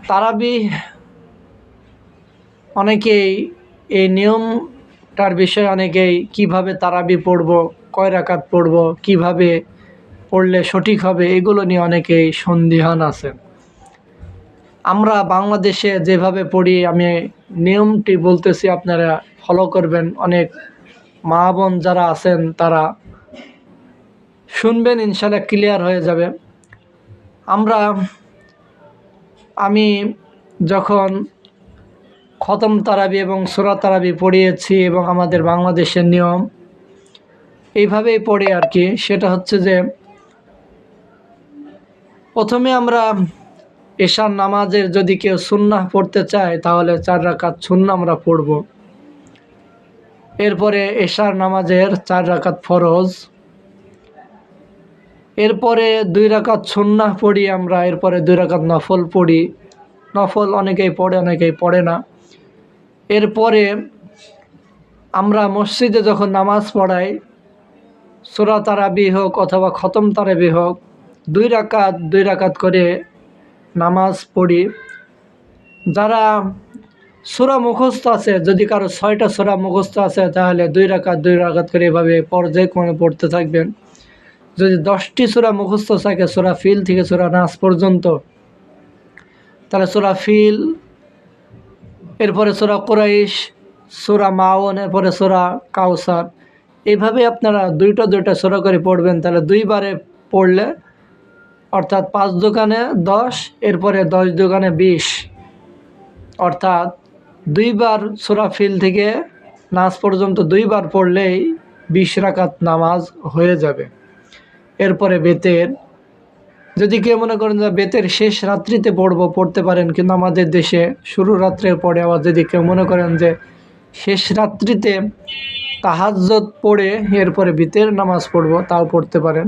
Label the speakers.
Speaker 1: তারাবি অনেকেই এই নিয়মটার বিষয়ে অনেকেই কিভাবে তারাবি পড়ব, কয় রাকাত পড়ব, কিভাবে পড়লে সঠিক হবে, এগুলো নিয়ে অনেকেই সন্দিহান আছেন। আমরা বাংলাদেশে যেভাবে পড়ি, আমি নিয়মটি বলতেছি, আপনারা ফলো করবেন। অনেক মা বোন যারা আছেন তারা শুনবেন, ইনশাল্লাহ ক্লিয়ার হয়ে যাবে। আমি যখন খতম তারাবি এবং সূরা তারাবি পড়িয়েছি এবং আমাদের বাংলাদেশের নিয়ম এইভাবেই পড়ি আর কি। সেটা হচ্ছে যে প্রথমে আমরা এশার নামাজের যদি কেউ সুন্নাহ পড়তে চায় তাহলে 4 রাকাত সুন্নাহ আমরা পড়ব। এরপরে এশার নামাজের 4 রাকাত ফরজ, এরপরে 2 রাকাত সুন্নাহ পড়ি আমরা, এরপরে 2 রাকাত নফল পড়ি। নফল অনেকেই পড়ে, অনেকেই পড়ে না। এরপরে আমরা মসজিদে যখন নামাজ পড়াই, সূরা তারাবি হোক অথবা খতম তারাবি হোক, 2 রাকাত করে নামাজ পড়ি। যারা সূরা মুখস্থ আছে, যদি কারো 6টা সূরা মুখস্থ আছে তাহলে 2 রাকাত করে এভাবে পর্যায়ক্রমে পড়তে থাকবেন। যদি 10টি সূরা মুখস্থ থাকে, সূরা ফিল থেকে সূরা নাস পর্যন্ত, তাহলে সূরা ফিল, এরপরে সূরা কুরাইশ, সূরা মাউন, এরপরে সূরা কাউসার, এইভাবে আপনারা 2টা সূরা করে পড়বেন। তাহলে 2 বারে পড়লে অর্থাৎ 5 দোকানে 10, এরপরে 10 দোকানে 20, অর্থাৎ 2 বার সূরা ফিল থেকে নাস পর্যন্ত 2 বার পড়লেই 20 রাকাত নামাজ হয়ে যাবে। এরপরে বেতের, যদি কেউ মনে করেন যে বেতের শেষ রাত্রিতে পড়তে পারেন, কিন্তু আমাদের দেশে শুরু রাত্রে পড়ে। আবার যদি কেউ মনে করেন যে শেষ রাত্রিতে তাহাজ্জুদ পড়ে এরপরে বেতের নামাজ পড়ব, তাও পড়তে পারেন।